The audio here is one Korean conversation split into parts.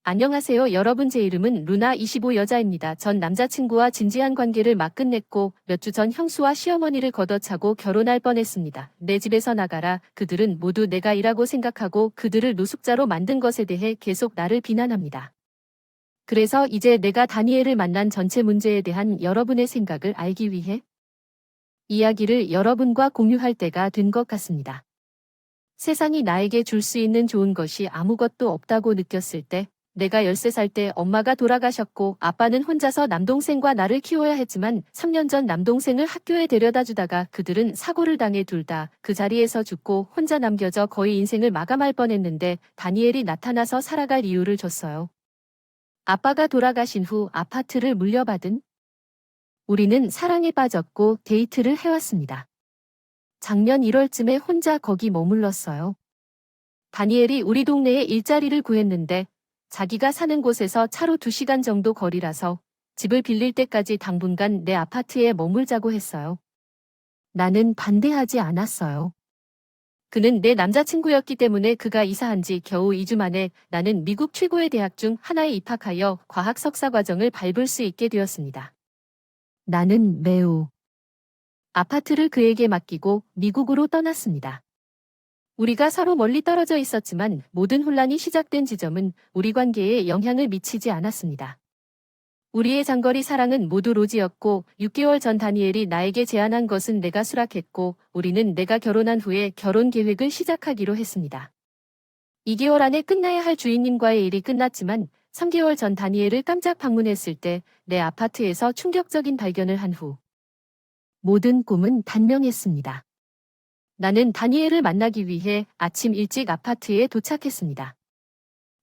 안녕하세요 여러분 제 이름은 루나 25 여자입니다. 전 남자친구와 진지한 관계를 막 끝냈고 몇 주 전 형수와 시어머니를 걷어차고 결혼할 뻔했습니다. 내 집에서 나가라. 그들은 모두 내가 이라고 생각하고 그들을 노숙자로 만든 것에 대해 계속 나를 비난합니다. 그래서 이제 내가 다니엘을 만난 전체 문제에 대한 여러분의 생각을 알기 위해 이야기를 여러분과 공유할 때가 된 것 같습니다. 세상이 나에게 줄 수 있는 좋은 것이 아무것도 없다고 느꼈을 때 내가 13살 때 엄마가 돌아가셨고 아빠는 혼자서 남동생과 나를 키워야 했지만 3년 전 남동생을 학교에 데려다 주다가 그들은 사고를 당해 둘 다 그 자리에서 죽고 혼자 남겨져 거의 인생을 마감할 뻔했는데 다니엘이 나타나서 살아갈 이유를 줬어요. 아빠가 돌아가신 후 아파트를 물려받은 우리는 사랑에 빠졌고 데이트를 해왔습니다. 작년 1월쯤에 혼자 거기 머물렀어요. 다니엘이 우리 동네에 일자리를 구했는데 자기가 사는 곳에서 차로 2시간 정도 거리라서 집을 빌릴 때까지 당분간 내 아파트에 머물자고 했어요. 나는 반대하지 않았어요. 그는 내 남자친구였기 때문에 그가 이사한 지 겨우 2주 만에 나는 미국 최고의 대학 중 하나에 입학하여 과학 석사 과정을 밟을 수 있게 되었습니다. 나는 매우 아파트를 그에게 맡기고 미국으로 떠났습니다. 우리가 서로 멀리 떨어져 있었지만 모든 혼란이 시작된 지점은 우리 관계에 영향을 미치지 않았습니다. 우리의 장거리 사랑은 모두 로지였고 6개월 전 다니엘이 나에게 제안한 것은 내가 수락했고 우리는 내가 결혼한 후에 결혼 계획을 시작하기로 했습니다. 2개월 안에 끝나야 할 주인님과의 일이 끝났지만 3개월 전 다니엘을 깜짝 방문했을 때 내 아파트에서 충격적인 발견을 한 후 모든 꿈은 단명했습니다. 나는 다니엘을 만나기 위해 아침 일찍 아파트에 도착했습니다.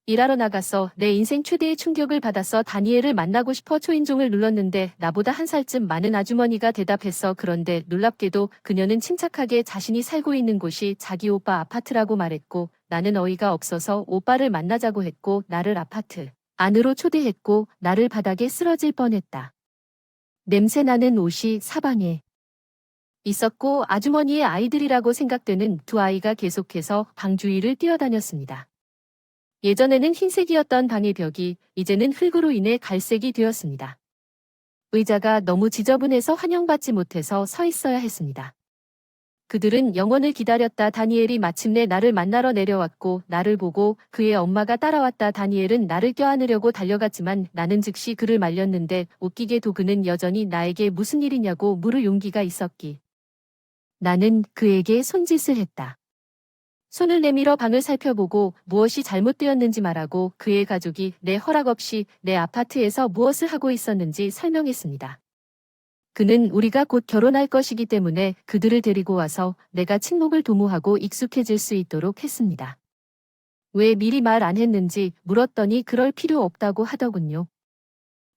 일하러 나가서 내 인생 최대의 충격을 받아서 다니엘을 만나고 싶어 초인종을 눌렀는데 나보다 한 살쯤 많은 아주머니가 대답했어. 그런데 놀랍게도 그녀는 침착하게 자신이 살고 있는 곳이 자기 오빠 아파트라고 말했고 나는 어이가 없어서 오빠를 만나자고 했고 나를 아파트 안으로 초대했고 나를 바닥에 쓰러질 뻔했다. 냄새나는 옷이 사방에 있었고 아주머니의 아이들이라고 생각되는 두 아이가 계속해서 방 주위를 뛰어다녔습니다. 예전에는 흰색이었던 방의 벽이 이제는 흙으로 인해 갈색이 되었습니다. 의자가 너무 지저분해서 환영받지 못해서 서 있어야 했습니다. 그들은 영원을 기다렸다. 다니엘이 마침내 나를 만나러 내려왔고 나를 보고 그의 엄마가 따라왔다. 다니엘은 나를 껴안으려고 달려갔지만 나는 즉시 그를 말렸는데 웃기게도 그는 여전히 나에게 무슨 일이냐고 물을 용기가 있었기. 나는 그에게 손짓을 했다. 손을 내밀어 방을 살펴보고 무엇이 잘못되었는지 말하고 그의 가족이 내 허락 없이 내 아파트에서 무엇을 하고 있었는지 설명했습니다. 그는 우리가 곧 결혼할 것이기 때문에 그들을 데리고 와서 내가 친목을 도모하고 익숙해질 수 있도록 했습니다. 왜 미리 말 안 했는지 물었더니 그럴 필요 없다고 하더군요.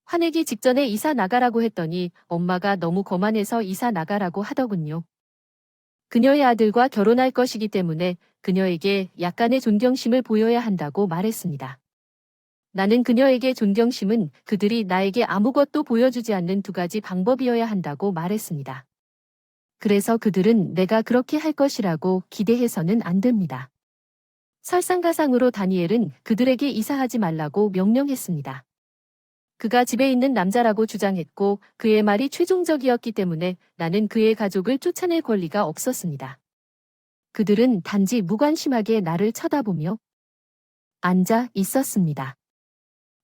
화내기 직전에 이사 나가라고 했더니 엄마가 너무 거만해서 이사 나가라고 하더군요. 그녀의 아들과 결혼할 것이기 때문에 그녀에게 약간의 존경심을 보여야 한다고 말했습니다. 나는 그녀에게 존경심은 그들이 나에게 아무것도 보여주지 않는 2가지 방법이어야 한다고 말했습니다. 그래서 그들은 내가 그렇게 할 것이라고 기대해서는 안 됩니다. 설상가상으로 다니엘은 그들에게 이사하지 말라고 명령했습니다. 그가 집에 있는 남자라고 주장했고 그의 말이 최종적이었기 때문에 나는 그의 가족을 쫓아낼 권리가 없었습니다. 그들은 단지 무관심하게 나를 쳐다보며 앉아 있었습니다.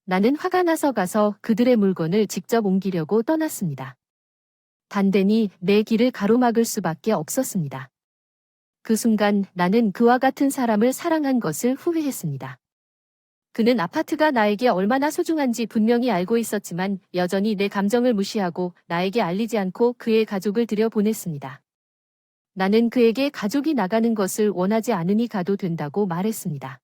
나는 화가 나서 가서 그들의 물건을 직접 옮기려고 떠났습니다. 단단히 내 길을 가로막을 수밖에 없었습니다. 그 순간 나는 그와 같은 사람을 사랑한 것을 후회했습니다. 그는 아파트가 나에게 얼마나 소중한지 분명히 알고 있었지만 여전히 내 감정을 무시하고 나에게 알리지 않고 그의 가족을 들여보냈습니다. 나는 그에게 가족이 나가는 것을 원하지 않으니 가도 된다고 말했습니다.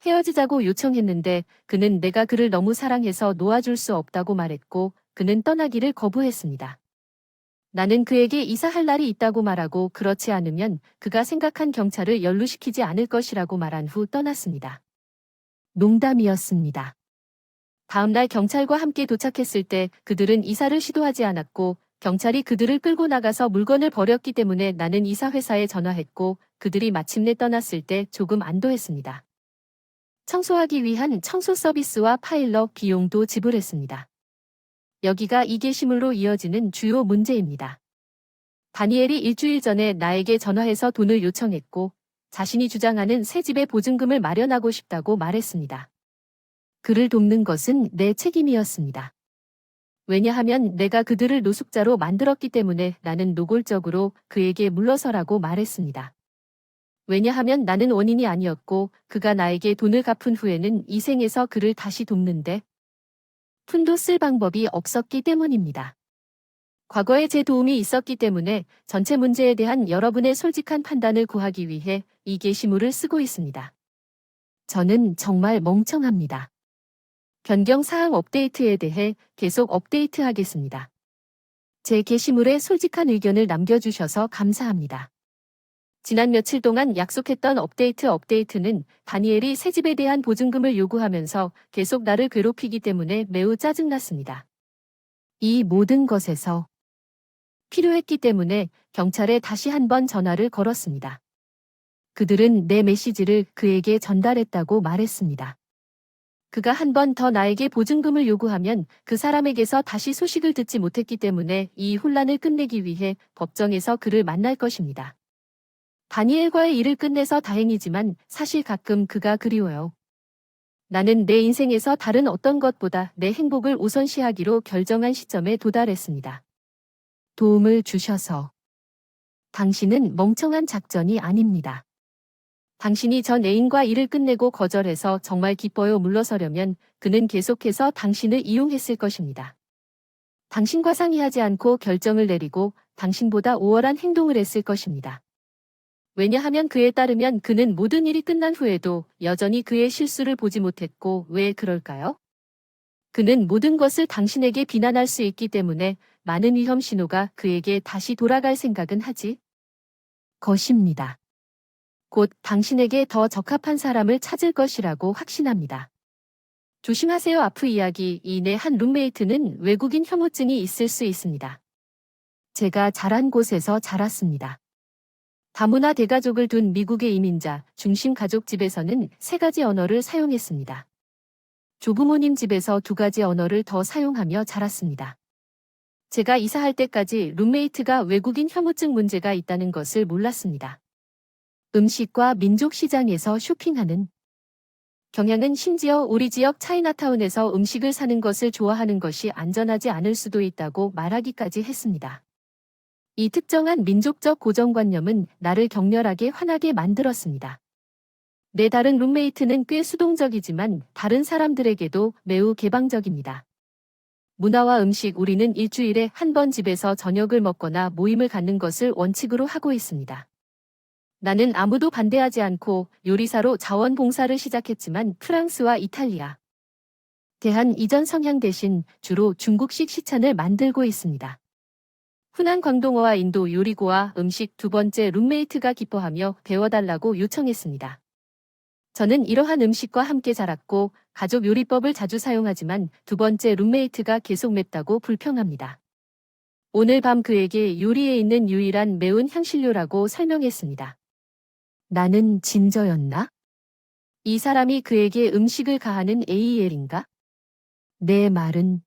헤어지자고 요청했는데 그는 내가 그를 너무 사랑해서 놓아줄 수 없다고 말했고 그는 떠나기를 거부했습니다. 나는 그에게 이사할 날이 있다고 말하고 그렇지 않으면 그가 생각한 경찰을 연루시키지 않을 것이라고 말한 후 떠났습니다. 농담이었습니다. 다음 날 경찰과 함께 도착했을 때 그들은 이사를 시도하지 않았고 경찰이 그들을 끌고 나가서 물건을 버렸기 때문에 나는 이사회사에 전화했고 그들이 마침내 떠났을 때 조금 안도했습니다. 청소하기 위한 청소 서비스와 파일럿 비용도 지불했습니다. 여기가 이 게시물로 이어지는 주요 문제입니다. 다니엘이 일주일 전에 나에게 전화해서 돈을 요청했고 자신이 주장하는 새 집의 보증금을 마련하고 싶다고 말했습니다. 그를 돕는 것은 내 책임이었습니다. 왜냐하면 내가 그들을 노숙자로 만들었기 때문에 나는 노골적으로 그에게 물러서라고 말했습니다. 왜냐하면 나는 원인이 아니었고 그가 나에게 돈을 갚은 후에는 이 생에서 그를 다시 돕는데 푼도 쓸 방법이 없었기 때문입니다. 과거에 제 도움이 있었기 때문에 전체 문제에 대한 여러분의 솔직한 판단을 구하기 위해 이 게시물을 쓰고 있습니다. 저는 정말 멍청합니다. 변경 사항 업데이트에 대해 계속 업데이트하겠습니다. 제 게시물에 솔직한 의견을 남겨주셔서 감사합니다. 지난 며칠 동안 약속했던 업데이트는 다니엘이 새 집에 대한 보증금을 요구하면서 계속 나를 괴롭히기 때문에 매우 짜증났습니다. 이 모든 것에서 필요했기 때문에 경찰에 다시 한번 전화를 걸었습니다. 그들은 내 메시지를 그에게 전달했다고 말했습니다. 그가 한 번 더 나에게 보증금을 요구하면 그 사람에게서 다시 소식을 듣지 못했기 때문에 이 혼란을 끝내기 위해 법정에서 그를 만날 것입니다. 다니엘과의 일을 끝내서 다행이지만 사실 가끔 그가 그리워요. 나는 내 인생에서 다른 어떤 것보다 내 행복을 우선시하기로 결정한 시점에 도달했습니다. 도움을 주셔서 당신은 멍청한 작전이 아닙니다. 당신이 전 애인과 일을 끝내고 거절해서 정말 기뻐요 물러서려면 그는 계속해서 당신을 이용했을 것입니다. 당신과 상의하지 않고 결정을 내리고 당신보다 우월한 행동을 했을 것입니다. 왜냐하면 그에 따르면 그는 모든 일이 끝난 후에도 여전히 그의 실수를 보지 못했고 왜 그럴까요? 그는 모든 것을 당신에게 비난할 수 있기 때문에 많은 위험 신호가 그에게 다시 돌아갈 생각은 하지 것입니다. 곧 당신에게 더 적합한 사람을 찾을 것이라고 확신합니다. 조심하세요. 아프 이야기. 이 내 한 룸메이트는 외국인 혐오증이 있을 수 있습니다. 제가 자란 곳에서 자랐습니다. 다문화 대가족을 둔 미국의 이민자 중심 가족 집에서는 3가지 언어를 사용했습니다. 조부모님 집에서 2가지 언어를 더 사용하며 자랐습니다. 제가 이사할 때까지 룸메이트가 외국인 혐오증 문제가 있다는 것을 몰랐습니다. 음식과 민족 시장에서 쇼핑하는 경향은 심지어 우리 지역 차이나타운에서 음식을 사는 것을 좋아하는 것이 안전하지 않을 수도 있다고 말하기까지 했습니다. 이 특정한 민족적 고정관념은 나를 격렬하게 화나게 만들었습니다. 내 다른 룸메이트는 꽤 수동적이지만 다른 사람들에게도 매우 개방적입니다. 문화와 음식 우리는 일주일에 한 번 집에서 저녁을 먹거나 모임을 갖는 것을 원칙으로 하고 있습니다. 나는 아무도 반대하지 않고 요리사로 자원봉사를 시작했지만 프랑스와 이탈리아, 대한 이전 성향 대신 주로 중국식 시찬을 만들고 있습니다. 훈한 광동어와 인도 요리고와 음식 2번째 룸메이트가 기뻐하며 배워달라고 요청했습니다. 저는 이러한 음식과 함께 자랐고 가족 요리법을 자주 사용하지만 2번째 룸메이트가 계속 맵다고 불평합니다. 오늘 밤 그에게 요리에 있는 유일한 매운 향신료라고 설명했습니다. 나는 진저였나? 이 사람이 그에게 음식을 가하는 AEL인가? 내 말은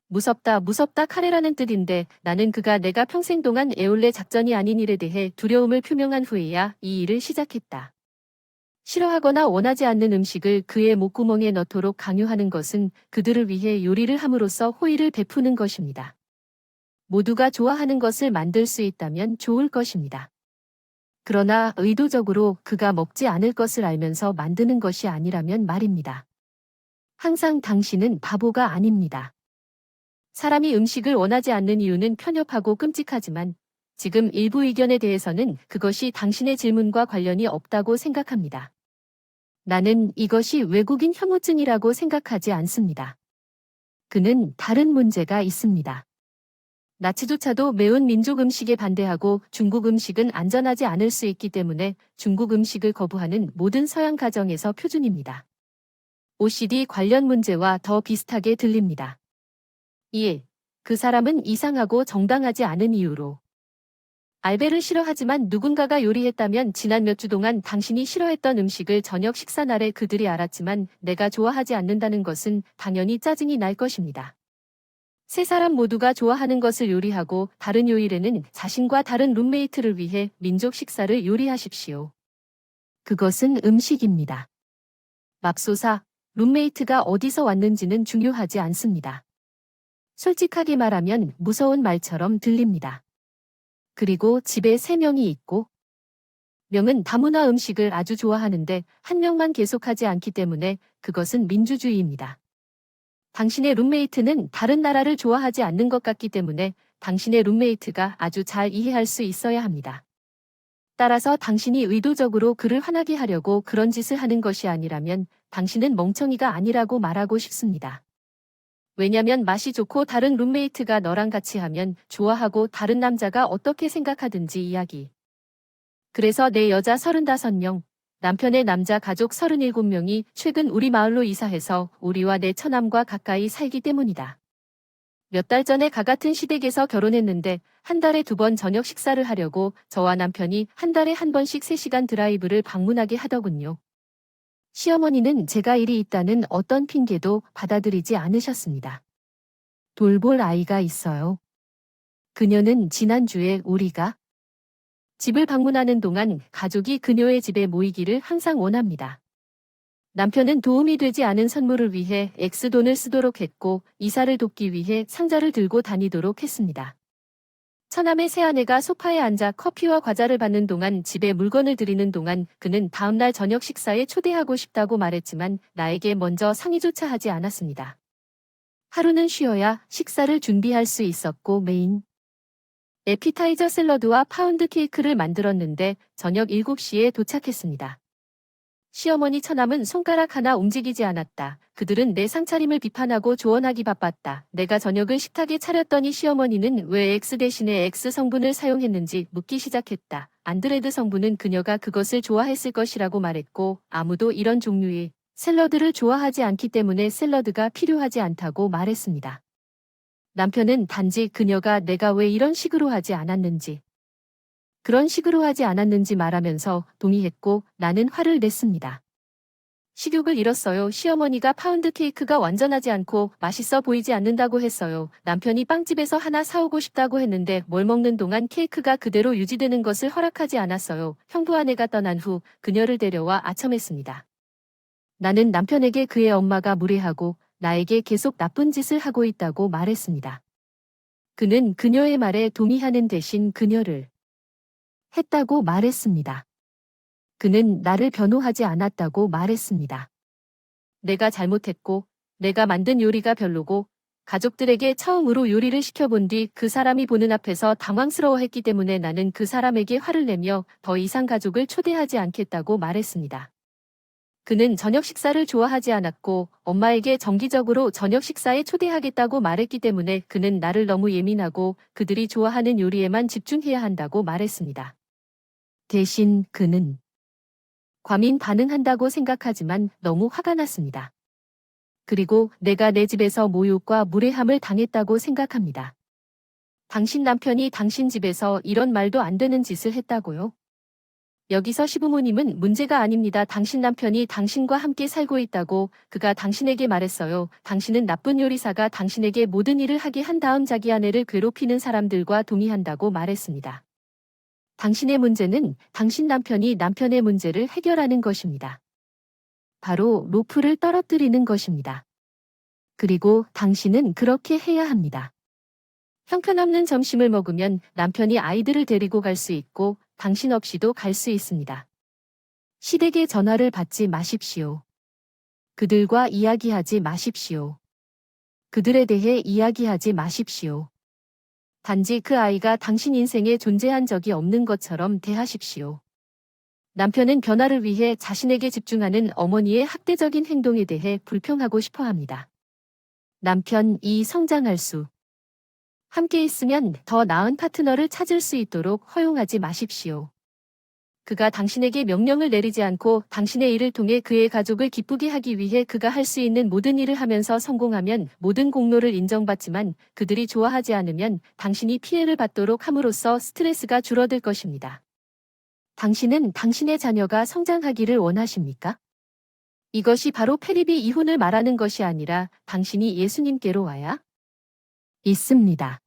무섭다 카레라는 뜻인데 나는 그가 내가 평생 동안 애올레 작전이 아닌 일에 대해 두려움을 표명한 후에야 이 일을 시작했다. 싫어하거나 원하지 않는 음식을 그의 목구멍에 넣도록 강요하는 것은 그들을 위해 요리를 함으로써 호의를 베푸는 것입니다. 모두가 좋아하는 것을 만들 수 있다면 좋을 것입니다. 그러나 의도적으로 그가 먹지 않을 것을 알면서 만드는 것이 아니라면 말입니다. 항상 당신은 바보가 아닙니다. 사람이 음식을 원하지 않는 이유는 편협하고 끔찍하지만 지금 일부 의견에 대해서는 그것이 당신의 질문과 관련이 없다고 생각합니다. 나는 이것이 외국인 혐오증이라고 생각하지 않습니다. 그는 다른 문제가 있습니다. 나치조차도 매운 민족 음식에 반대하고 중국 음식은 안전하지 않을 수 있기 때문에 중국 음식을 거부하는 모든 서양 가정에서 표준입니다. OCD 관련 문제와 더 비슷하게 들립니다. 1. 그 사람은 이상하고 정당하지 않은 이유로 알베를 싫어하지만 누군가가 요리했다면 지난 몇 주 동안 당신이 싫어했던 음식을 저녁 식사 날에 그들이 알았지만 내가 좋아하지 않는다는 것은 당연히 짜증이 날 것입니다. 세 사람 모두가 좋아하는 것을 요리하고 다른 요일에는 자신과 다른 룸메이트를 위해 민족 식사를 요리하십시오. 그것은 음식입니다. 맙소사, 룸메이트가 어디서 왔는지는 중요하지 않습니다. 솔직하게 말하면 무서운 말처럼 들립니다. 그리고 집에 3명이 있고 명은 다문화 음식을 아주 좋아하는데 한 명만 계속하지 않기 때문에 그것은 민주주의입니다. 당신의 룸메이트는 다른 나라를 좋아하지 않는 것 같기 때문에 당신의 룸메이트가 아주 잘 이해할 수 있어야 합니다. 따라서 당신이 의도적으로 그를 화나게 하려고 그런 짓을 하는 것이 아니라면 당신은 멍청이가 아니라고 말하고 싶습니다. 왜냐면 맛이 좋고 다른 룸메이트가 너랑 같이 하면 좋아하고 다른 남자가 어떻게 생각하든지 이야기. 그래서 내 여자 35명, 남편의 남자 가족 37명이 최근 우리 마을로 이사해서 우리와 내 처남과 가까이 살기 때문이다. 몇 달 전에 가같은 시댁에서 결혼했는데 한 달에 2번 저녁 식사를 하려고 저와 남편이 한 달에 한 번씩 3시간 드라이브를 방문하게 하더군요. 시어머니는 제가 일이 있다는 어떤 핑계도 받아들이지 않으셨습니다. 돌볼 아이가 있어요. 그녀는 지난주에 우리가 집을 방문하는 동안 가족이 그녀의 집에 모이기를 항상 원합니다. 남편은 도움이 되지 않은 선물을 위해 X돈을 쓰도록 했고 이사를 돕기 위해 상자를 들고 다니도록 했습니다. 처남의 새아내가 소파에 앉아 커피와 과자를 받는 동안 집에 물건을 들이는 동안 그는 다음날 저녁 식사에 초대하고 싶다고 말했지만 나에게 먼저 상의조차 하지 않았습니다. 하루는 쉬어야 식사를 준비할 수 있었고 메인 에피타이저 샐러드와 파운드 케이크를 만들었는데 저녁 7시에 도착했습니다. 시어머니 처남은 손가락 하나 움직이지 않았다. 그들은 내 상차림을 비판하고 조언하기 바빴다. 내가 저녁을 식탁에 차렸더니 시어머니는 왜 X 대신에 X 성분을 사용했는지 묻기 시작했다. 안드레드 성분은 그녀가 그것을 좋아했을 것이라고 말했고 아무도 이런 종류의 샐러드를 좋아하지 않기 때문에 샐러드가 필요하지 않다고 말했습니다. 남편은 단지 그녀가 내가 왜 이런 식으로 하지 않았는지 그런 식으로 하지 않았는지 말하면서 동의했고 나는 화를 냈습니다. 식욕을 잃었어요. 시어머니가 파운드 케이크가 완전하지 않고 맛있어 보이지 않는다고 했어요. 남편이 빵집에서 하나 사오고 싶다고 했는데 뭘 먹는 동안 케이크가 그대로 유지되는 것을 허락하지 않았어요. 형부 아내가 떠난 후 그녀를 데려와 아첨했습니다. 나는 남편에게 그의 엄마가 무례하고 나에게 계속 나쁜 짓을 하고 있다고 말했습니다. 그는 그녀의 말에 동의하는 대신 그녀를 했다고 말했습니다. 그는 나를 변호하지 않았다고 말했습니다. 내가 잘못했고, 내가 만든 요리가 별로고, 가족들에게 처음으로 요리를 시켜본 뒤 그 사람이 보는 앞에서 당황스러워했기 때문에 나는 그 사람에게 화를 내며 더 이상 가족을 초대하지 않겠다고 말했습니다. 그는 저녁 식사를 좋아하지 않았고 엄마에게 정기적으로 저녁 식사에 초대하겠다고 말했기 때문에 그는 나를 너무 예민하고 그들이 좋아하는 요리에만 집중해야 한다고 말했습니다. 대신 그는 과민 반응한다고 생각하지만 너무 화가 났습니다. 그리고 내가 내 집에서 모욕과 무례함을 당했다고 생각합니다. 당신 남편이 당신 집에서 이런 말도 안 되는 짓을 했다고요? 여기서 시부모님은 문제가 아닙니다. 당신 남편이 당신과 함께 살고 있다고 그가 당신에게 말했어요. 당신은 나쁜 요리사가 당신에게 모든 일을 하게 한 다음 자기 아내를 괴롭히는 사람들과 동의한다고 말했습니다. 당신의 문제는 당신 남편이 남편의 문제를 해결하는 것입니다. 바로 로프를 떨어뜨리는 것입니다. 그리고 당신은 그렇게 해야 합니다. 형편없는 점심을 먹으면 남편이 아이들을 데리고 갈 수 있고 당신 없이도 갈 수 있습니다. 시댁의 전화를 받지 마십시오. 그들과 이야기하지 마십시오. 그들에 대해 이야기하지 마십시오. 단지 그 아이가 당신 인생에 존재한 적이 없는 것처럼 대하십시오. 남편은 변화를 위해 자신에게 집중하는 어머니의 학대적인 행동에 대해 불평하고 싶어 합니다. 남편이 성장할 수 함께 있으면 더 나은 파트너를 찾을 수 있도록 허용하지 마십시오. 그가 당신에게 명령을 내리지 않고 당신의 일을 통해 그의 가족을 기쁘게 하기 위해 그가 할 수 있는 모든 일을 하면서 성공하면 모든 공로를 인정받지만 그들이 좋아하지 않으면 당신이 피해를 받도록 함으로써 스트레스가 줄어들 것입니다. 당신은 당신의 자녀가 성장하기를 원하십니까? 이것이 바로 페리비 이혼을 말하는 것이 아니라 당신이 예수님께로 와야 있습니다.